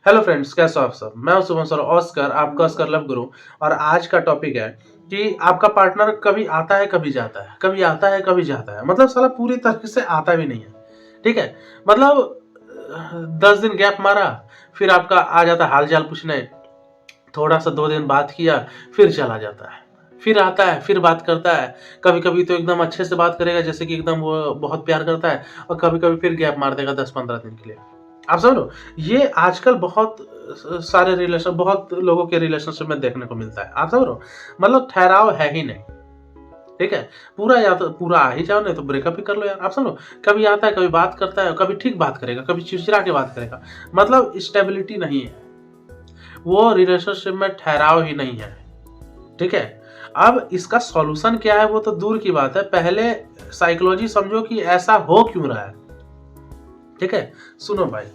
Hello friends, कैसे हो आप सब। मैं हूं शुभम सर ऑस्कर, आपका ऑस्कर लव गुरु। और आज का टॉपिक है कि आपका पार्टनर कभी आता है कभी जाता है, कभी आता है कभी जाता है, मतलब साला पूरी तरह से आता भी नहीं है। ठीक है, मतलब 10 दिन गैप मारा, फिर आपका आ जाता है हाल चाल पूछने, थोड़ा सा 2 दिन बात किया, फिर चला जाता है, फिर आता है, फिर बात करता है। कभी कभी तो एकदम अच्छे से बात करेगा, जैसे कि एकदम वो बहुत प्यार करता है, और कभी कभी फिर गैप मार देगा 10-15 दिन के लिए। आप समझ लो, ये आजकल बहुत सारे रिलेशन, बहुत लोगों के रिलेशनशिप में देखने को मिलता है। आप समझ लो, मतलब ठहराव है ही नहीं। ठीक है, पूरा या तो पूरा आ ही जाओ, नहीं तो ब्रेकअप ही कर लो यार। आप समझो, कभी आता है, कभी बात करता है, कभी ठीक बात करेगा, कभी चिड़चिड़ा के बात करेगा, मतलब स्टेबिलिटी नहीं है, वो रिलेशनशिप में ठहराव ही नहीं है। ठीक है, अब इसका सॉल्यूशन क्या है वो तो दूर की बात है, पहले साइकोलॉजी समझो कि ऐसा हो क्यों रहा है। ठीक है, सुनो भाई,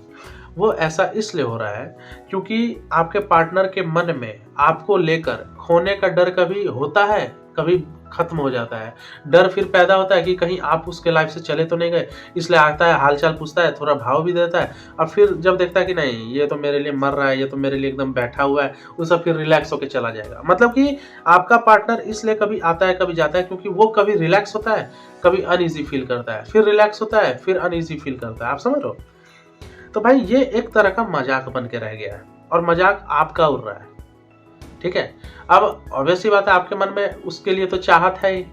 वो ऐसा इसलिए हो रहा है क्योंकि आपके पार्टनर के मन में आपको लेकर खोने का डर कभी होता है, कभी खत्म हो जाता है। डर फिर पैदा होता है कि कहीं आप उसके लाइफ से चले तो नहीं गए, इसलिए आता है, हालचाल पूछता है, थोड़ा भाव भी देता है, और फिर जब देखता है कि नहीं, ये तो मेरे लिए मर रहा है, ये तो मेरे लिए एकदम बैठा हुआ है, उसका फिर रिलैक्स होकर चला जाएगा। मतलब कि आपका पार्टनर इसलिए कभी आता है कभी जाता है क्योंकि वो कभी रिलैक्स होता है, कभी अनईजी फील करता है, फिर रिलैक्स होता है, फिर अनईजी फील करता है। आप समझ रहे हो? तो भाई ये एक तरह का मजाक बन के रह गया है, और मजाक आपका उड़ रहा है। ठीक है, अब ऑब्वियस सी बात है, आपके मन में उसके लिए तो चाहत है ही,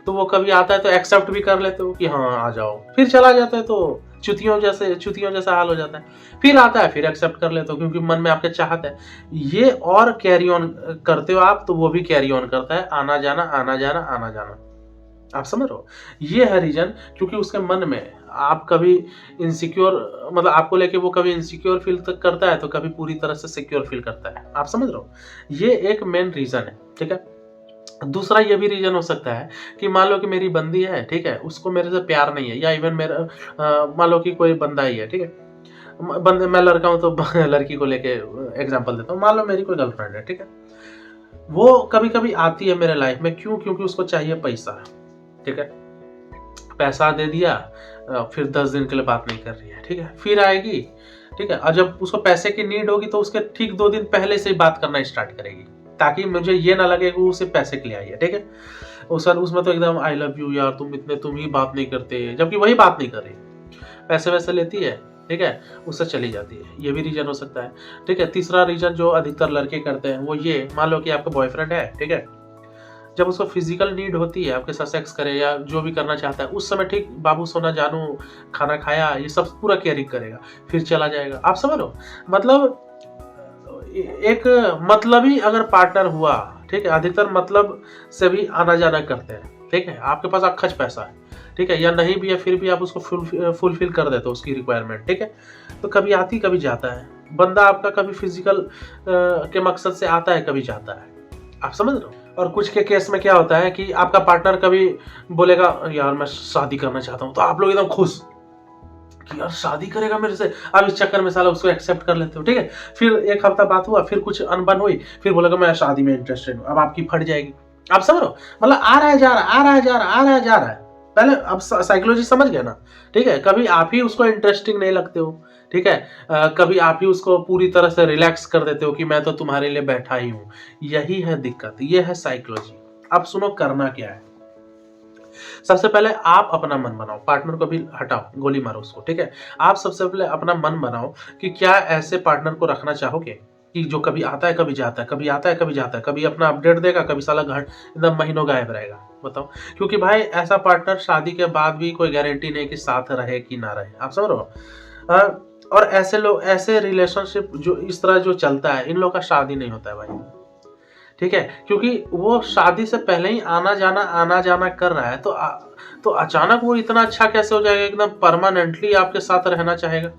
तो वो कभी आता है तो एक्सेप्ट भी कर लेते हो कि हाँ आ जाओ, फिर चला जाता है तो चुतियों जैसा हाल हो जाता है। फिर आता है, फिर एक्सेप्ट कर लेते हो क्योंकि मन में आपके चाहत है ये, और कैरी ऑन करते हो आप, तो वो भी कैरी ऑन करता है, आना जाना आना जाना आना जाना। आप समझ रहे हो, ये है रीजन, क्योंकि उसके मन में आप कभी इनसिक्योर, मतलब आपको लेके वो कभी इनसिक्योर फील करता है, तो कभी पूरी तरह से सिक्योर फील करता है। आप समझ रहे हो, ये एक मेन रीजन है। ठीक है, दूसरा ये भी रीजन हो सकता है कि मान लो कि मेरी बंदी है, ठीक है, उसको मेरे से प्यार नहीं है, या इवन मेरा मान लो कि कोई बंदा ही है, ठीक है, बंदे, मैं लड़का हूं तो लड़की को लेके एग्जांपल देता हूँ। मान लो मेरी कोई गर्लफ्रेंड है, ठीक है, वो कभी कभी आती है मेरे लाइफ में, क्यों? क्योंकि उसको चाहिए पैसा। ठीक है, पैसा दे दिया, फिर 10 दिन के लिए बात नहीं कर रही है, ठीक है, फिर आएगी। ठीक है, और जब उसको पैसे की नीड होगी तो उसके ठीक 2 दिन पहले से ही बात करना स्टार्ट करेगी, ताकि मुझे ये ना लगे कि वो सिर्फ पैसे के लिए आई है। ठीक है, सर उसमें तो एकदम आई लव यू यार, तुम ही बात नहीं करते, जबकि वही बात नहीं कर रही, पैसे वैसे लेती है, ठीक है, उससे चली जाती है। ये भी रीजन हो सकता है। ठीक है, तीसरा रीजन जो अधिकतर लड़के करते हैं वो ये, मान लो कि आपका बॉयफ्रेंड है, ठीक है, जब उसको फिजिकल नीड होती है आपके साथ सेक्स करे या जो भी करना चाहता है, उस समय ठीक बाबू सोना जानू, खाना खाया, ये सब पूरा केयरिंग करेगा, फिर चला जाएगा। आप समझ लो, मतलब एक मतलबी अगर पार्टनर हुआ, ठीक है, अधिकतर मतलब से भी आना जाना करते हैं। ठीक है, आपके पास अखच पैसा है, ठीक है, या नहीं भी है, फिर भी आप उसको फुलफिल कर देते हो उसकी रिक्वायरमेंट। ठीक है, तो कभी आती कभी जाता है बंदा आपका, कभी फिजिकल के मकसद से आता है, कभी जाता है। आप समझ रहे हो? और कुछ के केस में क्या होता है कि आपका पार्टनर कभी बोलेगा यार मैं शादी करना चाहता हूं, तो आप लोग एकदम खुश कि यार शादी करेगा मेरे से, अब इस चक्कर में साला उसको एक्सेप्ट कर लेते हो। ठीक है, फिर एक हफ्ता बात हुआ, फिर कुछ अनबन हुई, फिर बोलेगा मैं शादी में इंटरेस्टेड हूं, अब आपकी फट जाएगी। आप समझ रहे हो, मतलब आ रहा है जा रहा है, आ रहा है जा रहा है, आ रहा है जा रहा है। पहले अब साइकोलॉजी समझ गया ना? ठीक है, कभी आप ही उसको इंटरेस्टिंग नहीं लगते हो, ठीक है, कभी आप ही उसको पूरी तरह से रिलैक्स कर देते हो कि मैं तो तुम्हारे लिए बैठा ही हूं। यही है दिक्कत, ये है साइकोलॉजी। अब सुनो, करना क्या है। सबसे पहले आप अपना मन बनाओ, पार्टनर को भी हटाओ, गोली मारो उसको। ठीक है, आप सबसे पहले अपना मन बनाओ कि क्या ऐसे पार्टनर को रखना चाहोगे कि जो कभी आता है कभी जाता है, कभी आता है कभी जाता है, कभी अपना अपडेट देगा, कभी साला घर एकदम महीनों गायब रहेगा। बताओ, क्योंकि भाई ऐसा पार्टनर शादी के बाद भी कोई गारंटी नहीं कि साथ रहे कि ना रहे। आप समझ रहे हो? और ऐसे लोग, ऐसे रिलेशनशिप जो इस तरह जो चलता है, इन लोग का शादी नहीं होता है भाई। ठीक है, क्योंकि वो शादी से पहले ही आना जाना कर रहा है, तो अचानक वो इतना अच्छा कैसे हो जाएगा, एकदम परमानेंटली आपके साथ रहना चाहेगा।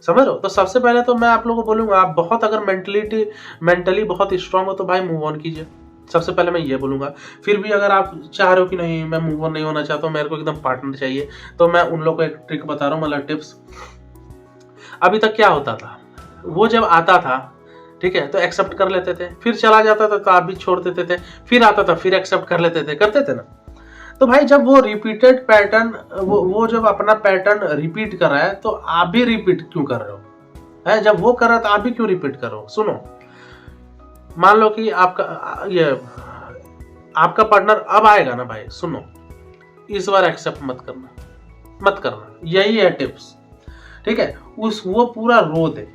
समझ रहे हो? तो सबसे पहले तो मैं आप लोगों को बोलूंगा, आप बहुत अगर मेंटली बहुत स्ट्रांग हो तो भाई मूव ऑन कीजिए। सबसे पहले मैं ये बोलूंगा। फिर भी अगर आप चाह रहे हो कि नहीं मैं मूव ऑन नहीं होना चाहता हूँ, मेरे को एकदम पार्टनर चाहिए, तो मैं उन लोगों को एक ट्रिक बता रहा हूँ, मतलब टिप्स। अभी तक क्या होता था, वो जब आता था, ठीक है, तो एक्सेप्ट कर लेते थे, फिर चला जाता था तो आप भी छोड़ देते थे, फिर आता था फिर एक्सेप्ट कर लेते थे, करते थे ना? तो भाई जब वो रिपीटेड पैटर्न, वो जब अपना पैटर्न रिपीट कर रहा है, तो आप भी रिपीट क्यों कर रहे हो? है। जब वो कर रहा था आप भी क्यों रिपीट करो। सुनो, मान लो कि आपका पार्टनर अब आएगा ना भाई, सुनो, इस बार एक्सेप्ट मत करना, मत करना, यही है टिप्स, ठीक है। वो पूरा रो दे,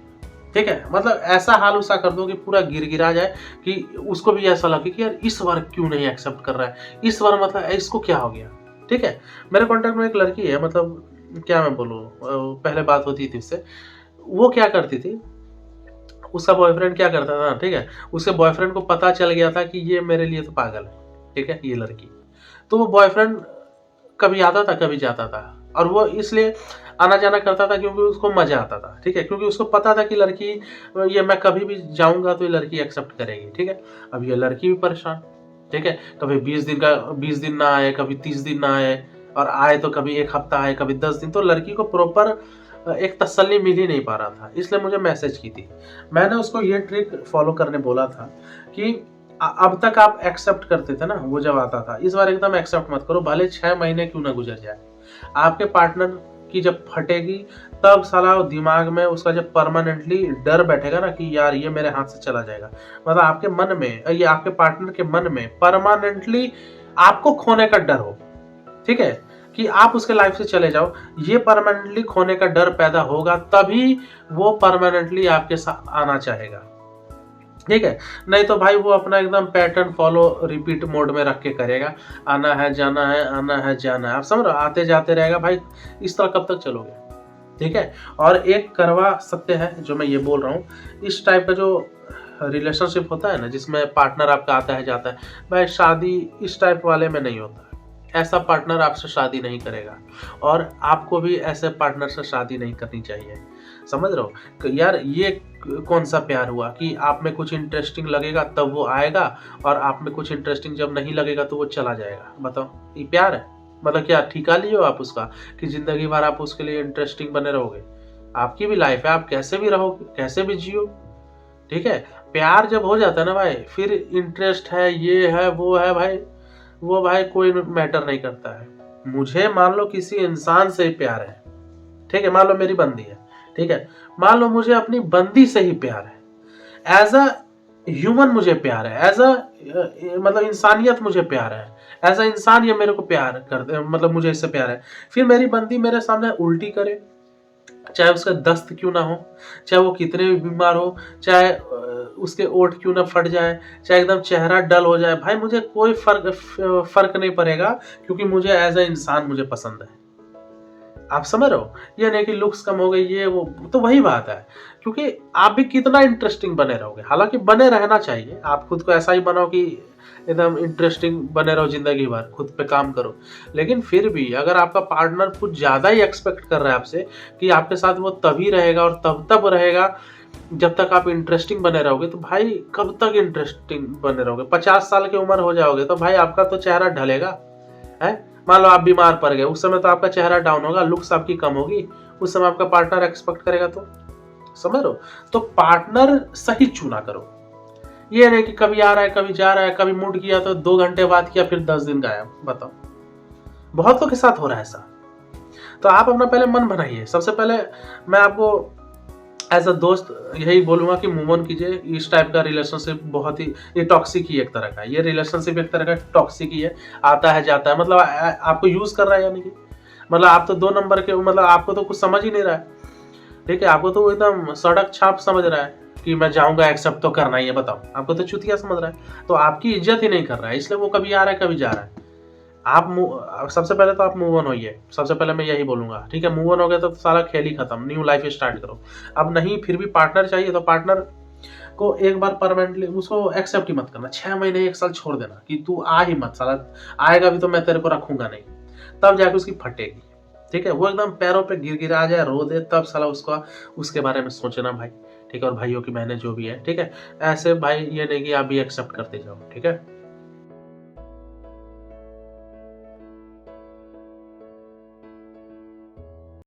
ठीक है, मतलब ऐसा हाल उसका कर दो कि पूरा गिरा जाए, कि उसको भी ऐसा लगे कि यार इस बार क्यों नहीं एक्सेप्ट कर रहा है, इस बार मतलब इसको क्या हो गया, ठीक है। मेरे कॉन्टेक्ट में एक लड़की है, मतलब क्या मैं बोलूँ, पहले बात होती थी उससे, वो क्या करती थी, उसका बॉयफ्रेंड क्या करता था, ठीक है, उसके बॉयफ्रेंड को पता चल गया था कि ये मेरे लिए तो पागल है, ठीक है, ये लड़की। तो वो बॉयफ्रेंड कभी आता था कभी जाता था, और वो इसलिए आना जाना करता था क्योंकि उसको मजा आता था, ठीक है, क्योंकि उसको पता था कि लड़की, ये मैं कभी भी जाऊंगा तो ये लड़की एक्सेप्ट करेगी, ठीक है। अब ये लड़की भी परेशान, ठीक है, कभी 20 दिन ना आए, कभी 30 दिन ना आए, और आए तो कभी 1 हफ्ता आए, कभी 10 दिन, तो लड़की को प्रॉपर एक तसल्ली मिल ही नहीं पा रहा था, इसलिए मुझे मैसेज की थी। मैंने उसको ये ट्रिक फॉलो करने बोला था कि अब तक आप एक्सेप्ट करते थे ना, वो जब आता था, इस बार एकदम एक्सेप्ट मत करो, भले 6 महीने क्यों ना गुजर जाए। आपके पार्टनर की जब फटेगी, तब साला दिमाग में उसका जब परमानेंटली डर बैठेगा ना कि यार ये मेरे हाथ से चला जाएगा, मतलब आपके मन में, ये आपके पार्टनर के मन में परमानेंटली आपको खोने का डर हो, ठीक है, कि आप उसके लाइफ से चले जाओ, ये परमानेंटली खोने का डर पैदा होगा, तभी वो परमानेंटली आपके साथ आना चाहेगा, ठीक है। नहीं तो भाई वो अपना एकदम पैटर्न फॉलो रिपीट मोड में रख के करेगा, आना है जाना है, आना है जाना है, आप समझ रहे हो, आते जाते रहेगा भाई, इस तरह कब तक चलोगे, ठीक है। और एक करवा सत्य है जो मैं ये बोल रहा हूँ, इस टाइप का जो रिलेशनशिप होता है ना, जिसमें पार्टनर आपका आता है जाता है, भाई शादी इस टाइप वाले में नहीं होता, ऐसा पार्टनर आपसे शादी नहीं करेगा, और आपको भी ऐसे पार्टनर से शादी नहीं करनी चाहिए, समझ रहे हो यार। ये कौन सा प्यार हुआ कि आप में कुछ इंटरेस्टिंग लगेगा तब वो आएगा, और आप में कुछ इंटरेस्टिंग जब नहीं लगेगा तो वो चला जाएगा, बताओ ये प्यार है। मतलब क्या ठिका लिए हो आप उसका, कि जिंदगी भर आप उसके लिए इंटरेस्टिंग बने रहोगे। आपकी भी लाइफ है, आप कैसे भी रहोगे, कैसे भी जियो, ठीक है। प्यार जब हो जाता है ना भाई, फिर इंटरेस्ट है, ये है, वो है भाई, वो भाई कोई मैटर नहीं करता है। मुझे मान लो किसी इंसान से ही प्यार है, ठीक है, मान लो मेरी बंदी है, ठीक है, मान लो मुझे अपनी बंदी से ही प्यार है, एज अ ह्यूमन मुझे प्यार है, एज अ मतलब इंसानियत मुझे प्यार है, एज अ इंसान ये मेरे को प्यार कर, मतलब मुझे इससे प्यार है। फिर मेरी बंदी मेरे सामने उल्टी करे, चाहे उसका दस्त क्यों ना हो, चाहे वो कितने भी बीमार हो, चाहे उसके ओठ क्यों ना फट जाए, चाहे एकदम चेहरा डल हो जाए, भाई मुझे कोई फर्क नहीं पड़ेगा, क्योंकि मुझे एज अ इंसान मुझे पसंद है। आप समझ रहे हो, ये नहीं कि लुक्स कम हो गई, ये वो, तो वही बात है, क्योंकि आप भी कितना इंटरेस्टिंग बने रहोगे। हालांकि बने रहना चाहिए, आप खुद को ऐसा ही बनाओ कि एकदम इंटरेस्टिंग बने रहो जिंदगी भर, खुद पे काम करो। लेकिन फिर भी अगर आपका पार्टनर कुछ ज्यादा ही एक्सपेक्ट कर रहा है आपसे, कि आपके साथ वो तभी रहेगा और तब रहेगा जब तक आप इंटरेस्टिंग बने रहोगे, तो भाई कब तक इंटरेस्टिंग बने रहोगे। 50 साल की उम्र हो जाओगे तो भाई आपका तो चेहरा ढलेगा, है। मान लो आप बीमार पड़ गए, उस समय तो आपका चेहरा डाउन होगा, लुक्स आपकी कम होगी, उस समय आपका पार्टनर एक्सपेक्ट करेगा, तो समझ लो। तो पार्टनर सही चुना करो, ये नहीं कि कभी आ रहा है कभी जा रहा है, कभी मूड किया तो 2 घंटे बात किया फिर 10 दिन गायब, बताओ। बहुतों के साथ हो रहा है ऐसा। तो आप अपना पहले मन बनाइए। सबसे पहले मैं आपको एज अ दोस्त यही बोलूंगा कि मूव ऑन कीजिए। इस टाइप का रिलेशनशिप बहुत ही, ये टॉक्सिक ही एक तरह का, ये रिलेशनशिप एक तरह का टॉक्सिक ही है, आता है जाता है, मतलब आपको यूज कर रहा है, यानी कि मतलब आप तो 2 नंबर के, मतलब आपको तो कुछ समझ ही नहीं रहा है, ठीक है, आपको तो एकदम सड़क छाप समझ रहा है कि मैं जाऊंगा एक्सेप्ट तो करना ही है, बताओ, आपको तो चुतिया समझ रहा है, तो आपकी इज्जत ही नहीं कर रहा है, इसलिए वो कभी आ रहा है कभी जा रहा है। आप सबसे पहले तो आप मूव ऑन होइए, सबसे पहले मैं यही बोलूंगा, ठीक है। मूव ऑन हो गया तो सारा खेल ही खत्म, न्यू लाइफ स्टार्ट करो। अब नहीं फिर भी पार्टनर चाहिए तो पार्टनर को एक बार परमानेंटली उसको एक्सेप्ट ही मत करना, 6 महीने 1 साल छोड़ देना कि तू आ ही मत, साला आएगा भी तो मैं तेरे को रखूंगा नहीं, तब जाके उसकी फटेगी, ठीक है। वो एकदम पैरों पे गिर आ जाए, रो दे, तब साला उसका उसके बारे में सोचना भाई, ठीक है। और भाइयों की बहनें जो भी है, ठीक है, ऐसे भाई ये नहीं कि आप भी एक्सेप्ट करते जाओ, ठीक है।